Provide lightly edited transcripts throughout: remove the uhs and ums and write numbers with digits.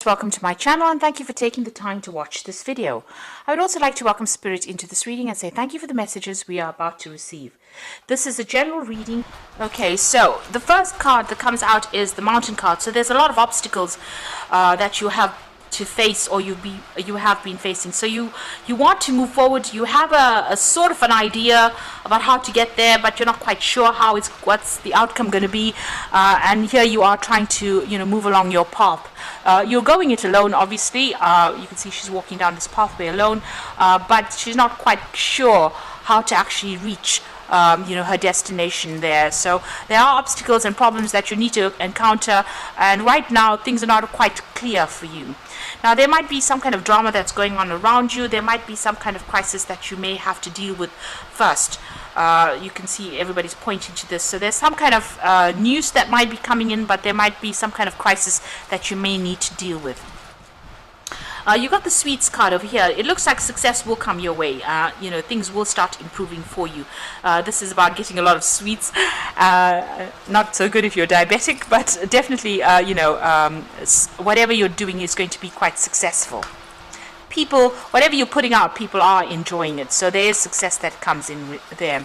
Welcome to my channel and thank you for taking the time to watch this video. I would also like to welcome Spirit into this reading and say thank you for the messages we are about to receive. This is a general reading. Okay, so the first card that comes out is the Mountain card. So there's a lot of obstacles that you have to face, or you have been facing. So you want to move forward. You have a sort of an idea about how to get there, but you're not quite sure what's the outcome going to be. And here you are trying to move along your path. You're going it alone, obviously. You can see she's walking down this pathway alone, but she's not quite sure how to actually reach her destination there. So there are obstacles and problems that you need to encounter, and right now things are not quite clear for you. Now there might be some kind of drama that's going on around you. There might be some kind of crisis that you may have to deal with first. You can see everybody's pointing to this. So there's some kind of news that might be coming in, but there might be some kind of crisis that you may need to deal with. You got the sweets card over here. It looks like success will come your way. Things will start improving for you. This is about getting a lot of sweets. Not so good if you're diabetic, but definitely, whatever you're doing is going to be quite successful. People, whatever you're putting out, people are enjoying it. So there is success that comes in there.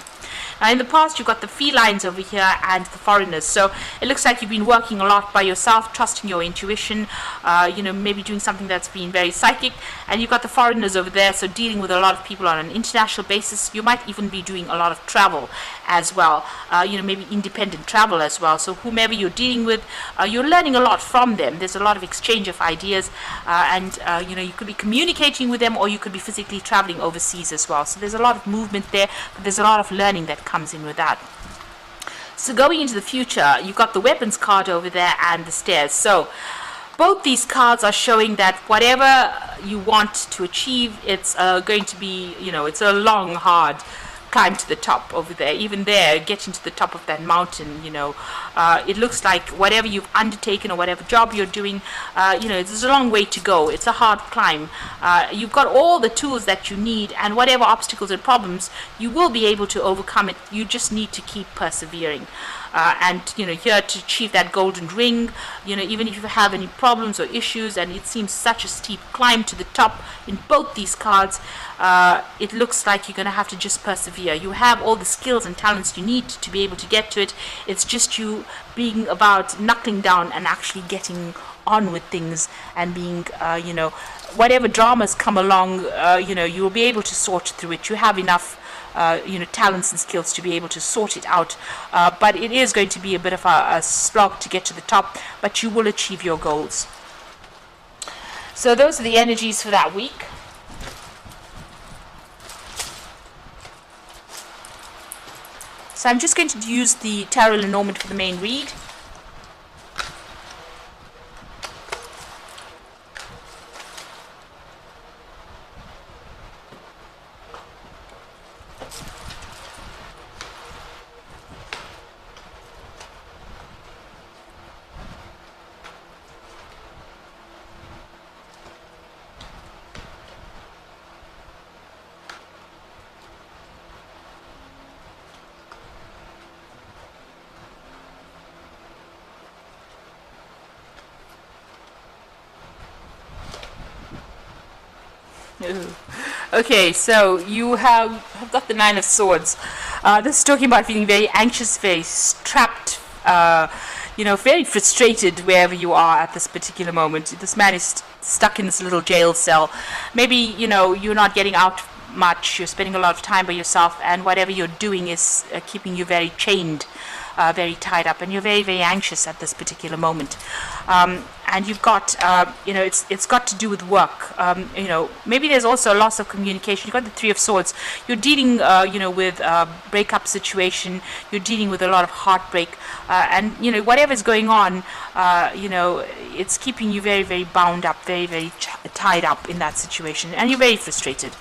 Now in the past, you've got the felines over here and the foreigners. So it looks like you've been working a lot by yourself, trusting your intuition, maybe doing something that's been very psychic. And you've got the foreigners over there, so dealing with a lot of people on an international basis. You might even be doing a lot of travel as well, maybe independent travel as well. So whomever you're dealing with, you're learning a lot from them. There's a lot of exchange of ideas, and you could be communicating with them, or you could be physically traveling overseas as well. So there's a lot of movement there, but there's a lot of learning that comes in with that. So going into the future, you've got the weapons card over there and the stairs. So both these cards are showing that whatever you want to achieve, it's going to be, it's a long, hard climb to the top over there. Even there, getting to the top of that mountain, it looks like whatever you've undertaken or whatever job you're doing, there's a long way to go. It's a hard climb. You've got all the tools that you need, and whatever obstacles and problems, you will be able to overcome it. You just need to keep persevering. And here to achieve that golden ring, even if you have any problems or issues, and it seems such a steep climb to the top in both these cards, it looks like you're going to have to just persevere. You have all the skills and talents you need to be able to get to it. It's just you being about knuckling down and actually getting on with things, and being, whatever dramas come along, you will be able to sort through it. You have enough talents and skills to be able to sort it out, but it is going to be a bit of a slog to get to the top, but you will achieve your goals. So those are the energies for that week. So I'm just going to use the Tarot Lenormand for the main read. Okay, so you have got the Nine of Swords. This is talking about feeling very anxious, very trapped, very frustrated wherever you are at this particular moment. This man is stuck in this little jail cell. Maybe, you're not getting out much, you're spending a lot of time by yourself, and whatever you're doing is keeping you very chained, very tied up, and you're very, very anxious at this particular moment. And you've got, it's got to do with work. Maybe there's also a loss of communication. You've got the Three of Swords. You're dealing, with a breakup situation. You're dealing with a lot of heartbreak. And, whatever's going on, it's keeping you very, very bound up, very, very tied up in that situation. And you're very frustrated.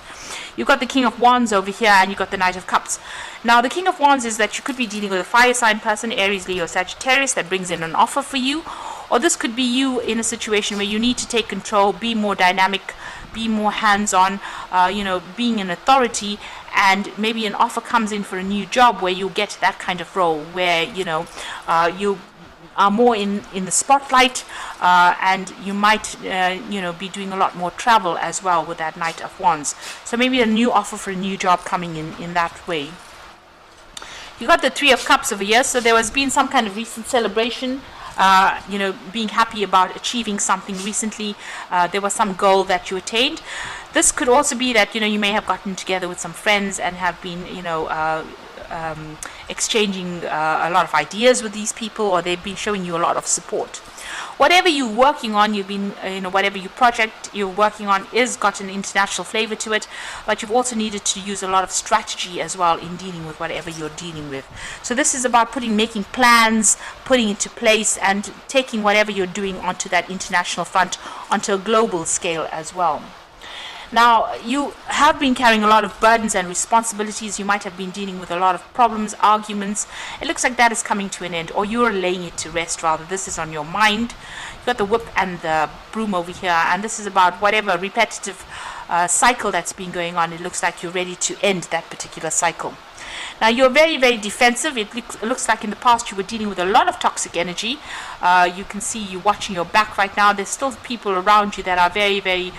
You've got the King of Wands over here, and you've got the Knight of Cups. Now, the King of Wands is that you could be dealing with a fire sign person, Aries, Leo, Sagittarius, that brings in an offer for you. Or this could be you in a situation where you need to take control, be more dynamic, be more hands-on, being an authority, and maybe an offer comes in for a new job where you get that kind of role where, you are more in the spotlight, and you might be doing a lot more travel as well with that Knight of Wands. So maybe a new offer for a new job coming in that way. You got the Three of Cups over here, so there has been some kind of recent celebration, being happy about achieving something recently. There was some goal that you attained. This could also be that you may have gotten together with some friends and have been exchanging a lot of ideas with these people, or they've been showing you a lot of support. Whatever you're working on, you've been, whatever your project you're working on is got an international flavor to it, but you've also needed to use a lot of strategy as well in dealing with whatever you're dealing with. So this is about making plans, putting into place, and taking whatever you're doing onto that international front, onto a global scale as well. Now, you have been carrying a lot of burdens and responsibilities. You might have been dealing with a lot of problems, arguments. It looks like that is coming to an end, or you're laying it to rest rather. This is on your mind. You've got the whip and the broom over here, and this is about whatever repetitive cycle that's been going on. It looks like you're ready to end that particular cycle. Now, you're very, very defensive. It looks like in the past you were dealing with a lot of toxic energy. You can see you watching your back right now. There's still people around you that are very, very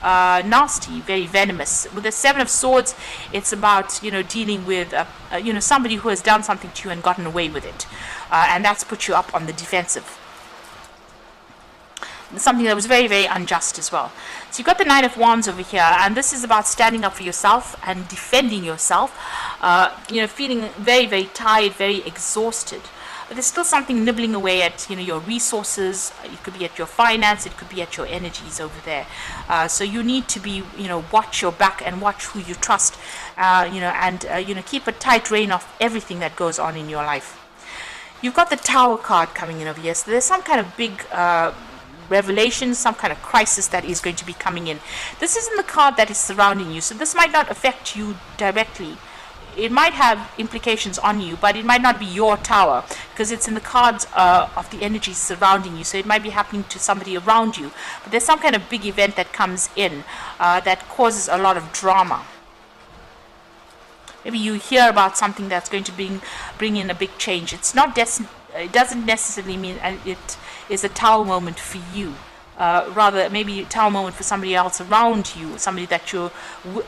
nasty, very venomous. With the Seven of Swords, it's about dealing with somebody who has done something to you and gotten away with it, and that's put you up on the defensive. Something that was very, very unjust as well. So you've got the Nine of Wands over here, and this is about standing up for yourself and defending yourself. Feeling very, very tired, very exhausted. But there's still something nibbling away at your resources. It could be at your finance, it could be at your energies over there. So you need to be watch your back and watch who you trust, and keep a tight rein of everything that goes on in your life. You've got the Tower card coming in over here, so there's some kind of big revelation, some kind of crisis that is going to be coming in. This isn't the card that is surrounding you, so this might not affect you directly. It might have implications on you, but it might not be your tower, because it's in the cards of the energies surrounding you. So it might be happening to somebody around you, but there's some kind of big event that comes in that causes a lot of drama. Maybe you hear about something that's going to bring in a big change. It doesn't necessarily mean it is a tower moment for you. Rather, maybe a tower moment for somebody else around you, somebody that you're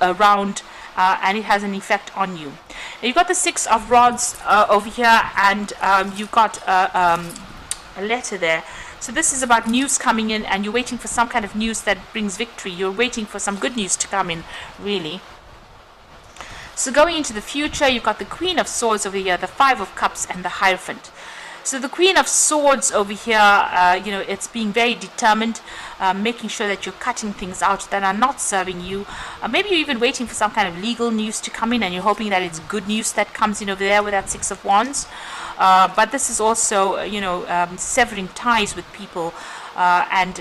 around, and it has an effect on you. Now, you've got the Six of Rods over here, and you've got a letter there. So this is about news coming in, and you're waiting for some kind of news that brings victory. You're waiting for some good news to come in, really. So going into the future, you've got the Queen of Swords over here, the Five of Cups, and the Hierophant. So the Queen of Swords over here, it's being very determined, making sure that you're cutting things out that are not serving you. Maybe you're even waiting for some kind of legal news to come in, and you're hoping that it's good news that comes in over there with that Six of Wands. But this is also, severing ties with people, and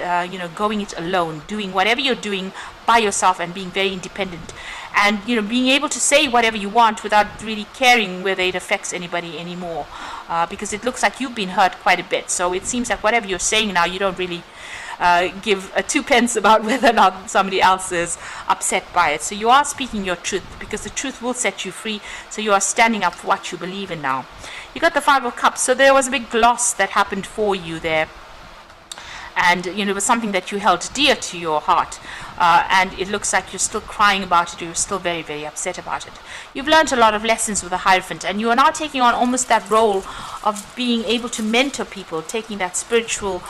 going it alone, doing whatever you're doing by yourself and being very independent, and being able to say whatever you want without really caring whether it affects anybody anymore, because it looks like you've been hurt quite a bit. So it seems like whatever you're saying now, you don't really give two pence about whether or not somebody else is upset by it. So you are speaking your truth, because the truth will set you free. So you are standing up for what you believe in now. You got the Five of Cups, so there was a big loss that happened for you there, and it was something that you held dear to your heart, and it looks like you're still crying about it, or you're still very, very upset about it. You've learned a lot of lessons with the Hierophant, and you are now taking on almost that role of being able to mentor people, taking that spiritual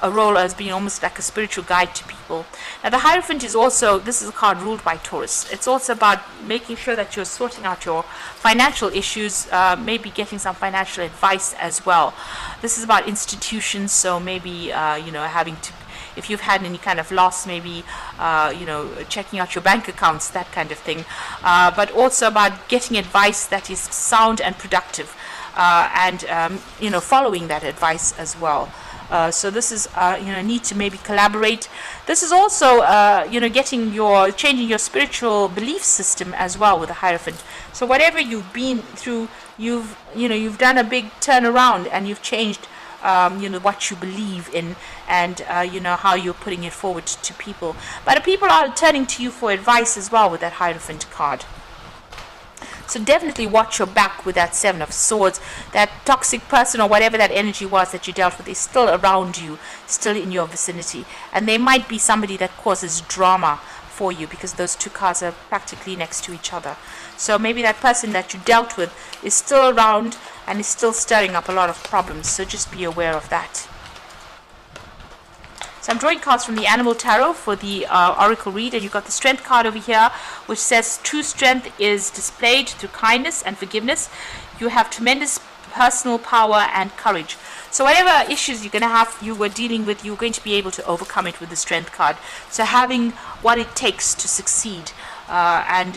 a role as being almost like a spiritual guide to people. Now the Hierophant is also, this is a card ruled by Taurus. It's also about making sure that you're sorting out your financial issues, maybe getting some financial advice as well. This is about institutions, so maybe having to, if you've had any kind of loss, maybe checking out your bank accounts, that kind of thing, but also about getting advice that is sound and productive, and following that advice as well. So this is need to maybe collaborate. This is also changing your spiritual belief system as well with the Hierophant. So whatever you've been through, you've done a big turnaround, and you've changed what you believe in, and how you're putting it forward to people. But people are turning to you for advice as well with that Hierophant card. So definitely watch your back with that Seven of Swords. That toxic person or whatever that energy was that you dealt with is still around you, still in your vicinity. And they might be somebody that causes drama for you, because those two cards are practically next to each other. So maybe that person that you dealt with is still around and is still stirring up a lot of problems. So just be aware of that. So I'm drawing cards from the Animal Tarot for the Oracle read, and you've got the Strength card over here, which says true strength is displayed through kindness and forgiveness. You have tremendous personal power and courage. So whatever issues you're going to have, you were dealing with, you're going to be able to overcome it with the Strength card. So having what it takes to succeed, and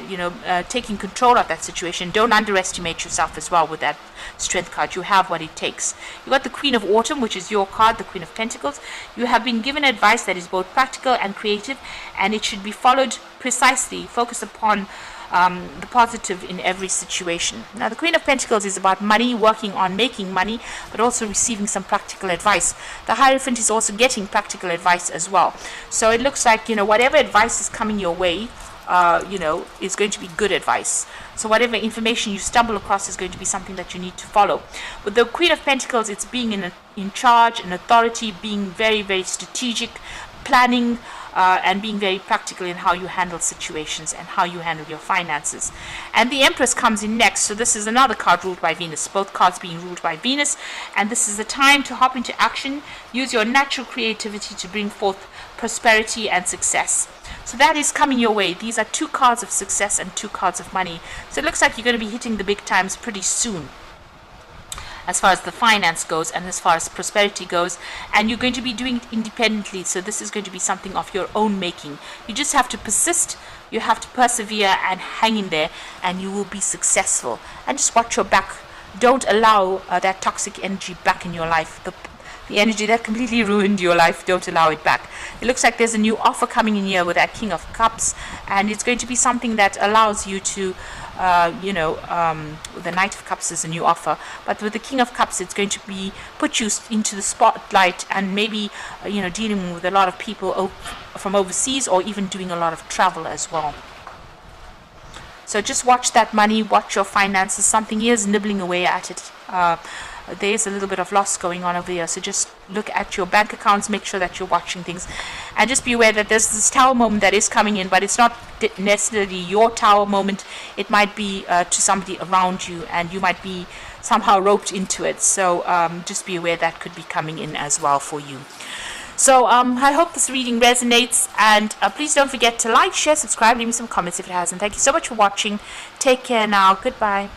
taking control of that situation. Don't underestimate yourself as well with that Strength card. You have what it takes. You got the Queen of Autumn, which is your card, the Queen of Pentacles. You have been given advice that is both practical and creative, and it should be followed precisely. Focus upon the positive in every situation. Now, the Queen of Pentacles is about money, working on making money, but also receiving some practical advice. The Hierophant is also getting practical advice as well. So it looks like, whatever advice is coming your way, is going to be good advice. So whatever information you stumble across is going to be something that you need to follow. With the Queen of Pentacles, it's being in charge, an authority, being very, very strategic, planning, and being very practical in how you handle situations and how you handle your finances. And the Empress comes in next. So this is another card ruled by Venus. Both cards being ruled by Venus. And this is the time to hop into action. Use your natural creativity to bring forth prosperity and success. So that is coming your way. These are two cards of success and two cards of money. So it looks like you're going to be hitting the big times pretty soon, as far as the finance goes and as far as prosperity goes, and you're going to be doing it independently. So this is going to be something of your own making. You just have to persist, you have to persevere and hang in there, and you will be successful. And just watch your back. Don't allow that toxic energy back in your life. The energy that completely ruined your life, don't allow it back. It looks like there's a new offer coming in here with that King of Cups, and it's going to be something that allows you to the Knight of Cups is a new offer, but with the King of Cups, it's going to be put you into the spotlight, and maybe dealing with a lot of people from overseas, or even doing a lot of travel as well. So just watch that money, watch your finances. Something is nibbling away at it. There's a little bit of loss going on over here, so just look at your bank accounts, make sure that you're watching things, and just be aware that there's this Tower moment that is coming in, but it's not necessarily your Tower moment. It might be to somebody around you, and you might be somehow roped into it. So just be aware that could be coming in as well for you. So I hope this reading resonates, and please don't forget to like, share, subscribe, leave me some comments if it hasn't. Thank you so much for watching. Take care now. Goodbye.